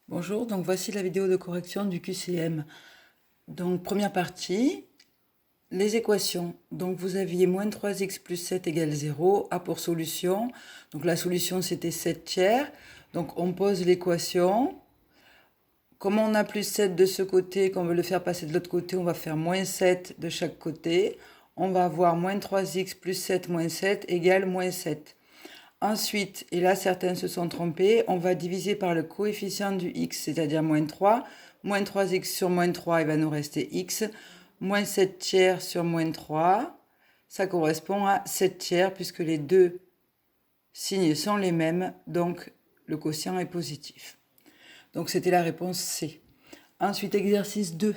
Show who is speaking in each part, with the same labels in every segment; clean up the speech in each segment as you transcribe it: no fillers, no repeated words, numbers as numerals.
Speaker 1: Bonjour, donc voici la vidéo de correction du QCM. Donc première partie, les équations. Donc vous aviez moins 3x plus 7 égale 0, A pour solution. Donc la solution c'était 7 tiers. Donc on pose l'équation. Comme on a plus 7 de ce côté, qu'on veut le faire passer de l'autre côté, on va faire moins 7 de chaque côté. On va avoir moins 3x plus 7 moins 7 égale moins 7. Ensuite, et là certains se sont trompés, on va diviser par le coefficient du x, c'est-à-dire moins 3. Moins 3x sur moins 3, il va nous rester x. Moins 7 tiers sur moins 3, ça correspond à 7 tiers puisque les deux signes sont les mêmes, donc le quotient est positif. Donc c'était la réponse C. Ensuite, exercice 2.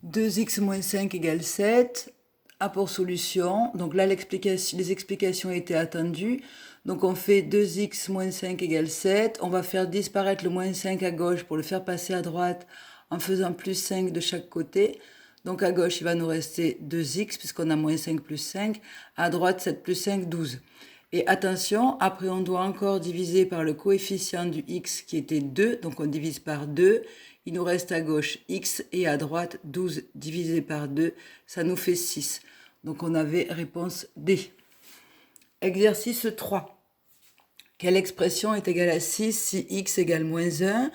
Speaker 1: 2x moins 5 égale 7. A pour solution. Donc là, les explications étaient attendues. Donc on fait 2x moins 5 égale 7. On va faire disparaître le moins 5 à gauche pour le faire passer à droite en faisant plus 5 de chaque côté. Donc à gauche, il va nous rester 2x puisqu'on a moins 5 plus 5. À droite, 7 plus 5, 12. Et attention, après on doit encore diviser par le coefficient du x qui était 2. Donc on divise par 2. Il nous reste à gauche x et à droite 12 divisé par 2, ça nous fait 6. Donc on avait réponse D. Exercice 3. Quelle expression est égale à 6 si x égale moins 1?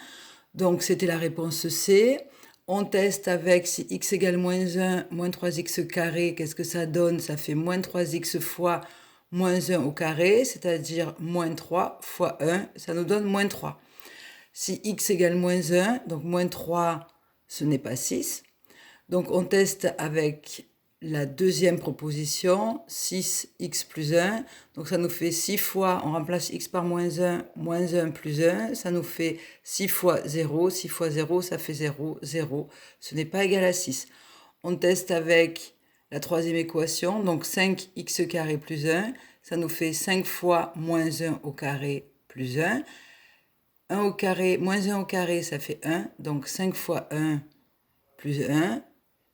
Speaker 1: Donc c'était la réponse C. On teste avec si x égale moins 1, moins 3x carré, qu'est-ce que ça donne? Ça fait moins 3x fois moins 1 au carré, c'est-à-dire moins 3 fois 1, ça nous donne moins 3. Si x égale moins 1, donc moins 3, ce n'est pas 6. Donc on teste avec la deuxième proposition, 6x plus 1. Donc ça nous fait 6 fois, on remplace x par moins 1 plus 1. Ça nous fait 6 fois 0. 6 fois 0, ça fait 0, 0. Ce n'est pas égal à 6. On teste avec la troisième équation, donc 5x carré plus 1. Ça nous fait 5 fois moins 1 au carré plus 1. 1 au carré, moins 1 au carré, ça fait 1. Donc 5 fois 1 plus 1.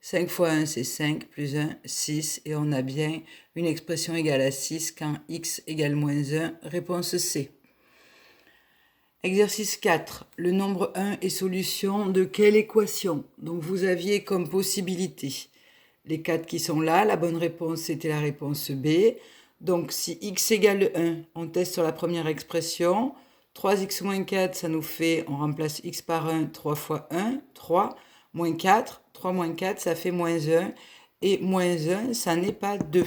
Speaker 1: 5 fois 1, c'est 5, plus 1, 6. Et on a bien une expression égale à 6 quand x égale moins 1. Réponse C. Exercice 4. Le nombre 1 est solution de quelle équation? Donc vous aviez comme possibilité les 4 qui sont là. La bonne réponse, c'était la réponse B. Donc si x égale 1, on teste sur la première expression. 3x moins 4, ça nous fait, on remplace x par 1, 3 fois 1, 3, moins 4, 3 moins 4, ça fait moins 1, et moins 1, ça n'est pas 2.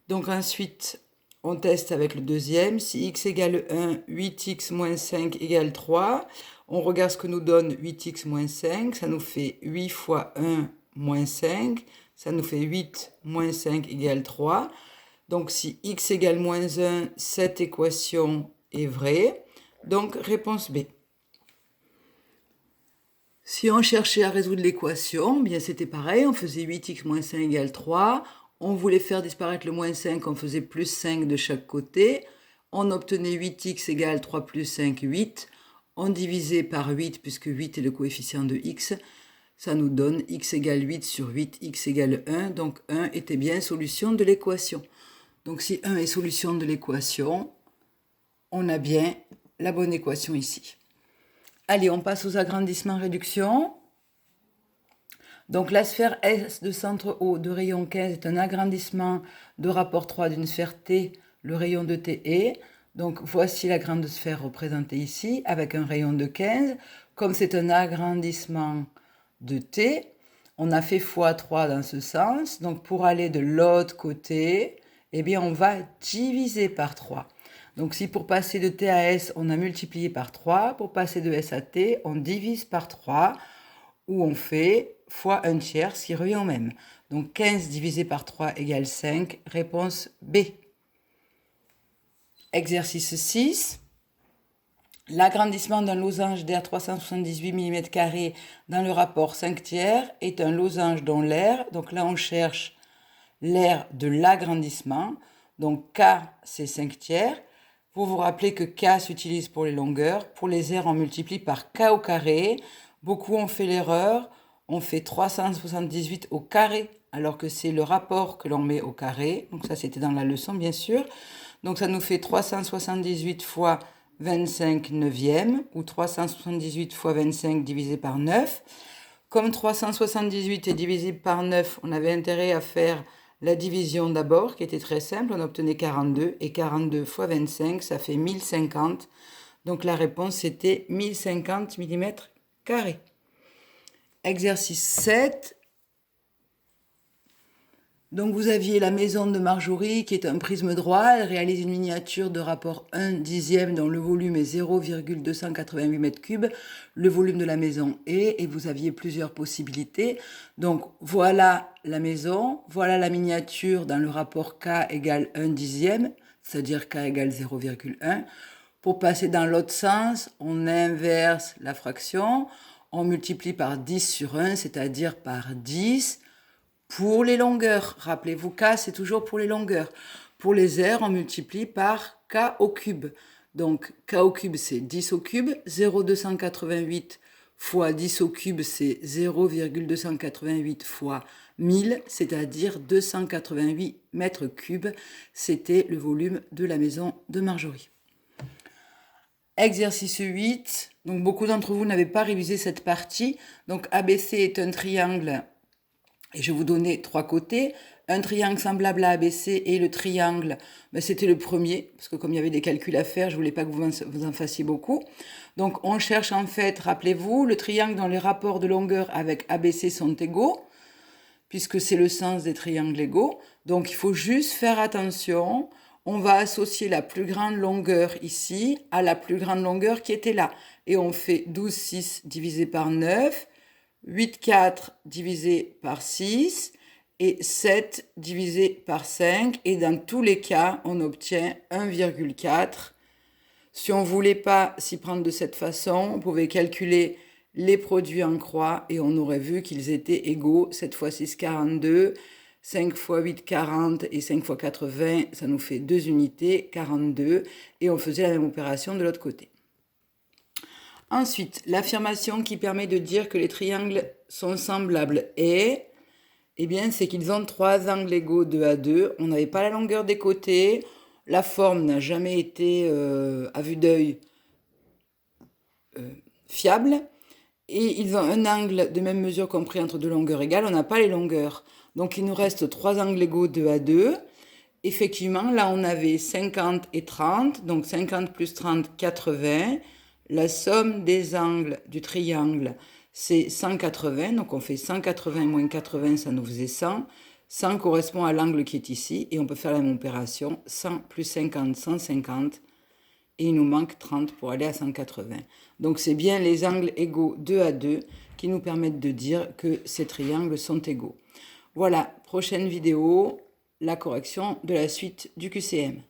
Speaker 1: Donc ensuite, on teste avec le deuxième, si x égale 1, 8x moins 5 égale 3, on regarde ce que nous donne 8x moins 5, ça nous fait 8 fois 1 moins 5, ça nous fait 8 moins 5 égale 3. Donc si x égale moins 1, cette équation est vraie. Donc réponse B. Si on cherchait à résoudre l'équation, bien c'était pareil, on faisait 8x moins 5 égale 3. On voulait faire disparaître le moins 5, on faisait plus 5 de chaque côté. On obtenait 8x égale 3 plus 5, 8. On divisait par 8, puisque 8 est le coefficient de x. Ça nous donne x égale 8 sur 8, x égale 1. Donc 1 était bien solution de l'équation. Donc si 1 est solution de l'équation, on a bien la bonne équation ici. Allez, on passe aux agrandissements-réductions. Donc la sphère S de centre O de rayon 15 est un agrandissement de rapport 3 d'une sphère T, le rayon de T est. Donc voici la grande sphère représentée ici avec un rayon de 15. Comme c'est un agrandissement de T, on a fait x3 dans ce sens. Donc pour aller de l'autre côté, eh bien on va diviser par 3. Donc si pour passer de T à S, on a multiplié par 3, pour passer de S à T, on divise par 3, ou on fait fois 1 tiers, ce qui revient au même. Donc 15 divisé par 3 égale 5, réponse B. Exercice 6. L'agrandissement d'un losange d'air 378 mm² dans le rapport 5 tiers est un losange dont l'air, donc là on cherche l'air de l'agrandissement, donc K c'est 5 tiers. Vous vous rappelez que K s'utilise pour les longueurs, pour les airs on multiplie par K au carré. Beaucoup ont fait l'erreur, on fait 378 au carré, alors que c'est le rapport que l'on met au carré. Donc ça c'était dans la leçon bien sûr. Donc ça nous fait 378 fois 25 neuvièmes, ou 378 fois 25 divisé par 9. Comme 378 est divisible par 9, on avait intérêt à faire la division d'abord, qui était très simple, on obtenait 42, et 42 fois 25, ça fait 1050. Donc la réponse, c'était 1050 mm². Exercice 7. Donc vous aviez la maison de Marjorie qui est un prisme droit. Elle réalise une miniature de rapport 1/10 dont le volume est 0,288 m3. Le volume de la maison est, et vous aviez plusieurs possibilités. Donc voilà la maison, voilà la miniature dans le rapport K égale 1/10, c'est-à-dire K égale 0,1. Pour passer dans l'autre sens, on inverse la fraction, on multiplie par 10 sur 1, c'est-à-dire par 10. Pour les longueurs, rappelez-vous, K, c'est toujours pour les longueurs. Pour les aires, on multiplie par K au cube. Donc, K au cube, c'est 10 au cube. 0,288 fois 10 au cube, c'est 0,288 fois 1000, c'est-à-dire 288 mètres cubes. C'était le volume de la maison de Marjorie. Exercice 8. Donc, beaucoup d'entre vous n'avaient pas révisé cette partie. Donc, ABC est un triangle. Et je vais vous donner 3 côtés. Un triangle semblable à ABC et le triangle, c'était le premier, parce que comme il y avait des calculs à faire, je voulais pas que vous en fassiez beaucoup. Donc on cherche en fait, rappelez-vous, le triangle dont les rapports de longueur avec ABC sont égaux, puisque c'est le sens des triangles égaux. Donc il faut juste faire attention. On va associer la plus grande longueur ici à la plus grande longueur qui était là. Et on fait 12,6 divisé par 9, 8,4 divisé par 6 et 7 divisé par 5. Et dans tous les cas, on obtient 1,4. Si on ne voulait pas s'y prendre de cette façon, on pouvait calculer les produits en croix et on aurait vu qu'ils étaient égaux. 7 fois 6, 42. 5 fois 8, 40 et 5 fois 4, 20. Ça nous fait 2 unités, 42. Et on faisait la même opération de l'autre côté. Ensuite, l'affirmation qui permet de dire que les triangles sont semblables est, c'est qu'ils ont 3 angles égaux 2 à 2. On n'avait pas la longueur des côtés. La forme n'a jamais été, à vue d'œil, fiable. Et ils ont un angle de même mesure compris entre 2 longueurs égales. On n'a pas les longueurs. Donc, il nous reste 3 angles égaux 2 à 2. Effectivement, là, on avait 50 et 30. Donc, 50 plus 30, 80. La somme des angles du triangle, c'est 180. Donc, on fait 180 moins 80, ça nous faisait 100. 100 correspond à l'angle qui est ici. Et on peut faire la même opération. 100 plus 50, 150. Et il nous manque 30 pour aller à 180. Donc, c'est bien les angles égaux 2 à 2 qui nous permettent de dire que ces triangles sont égaux. Voilà, prochaine vidéo, la correction de la suite du QCM.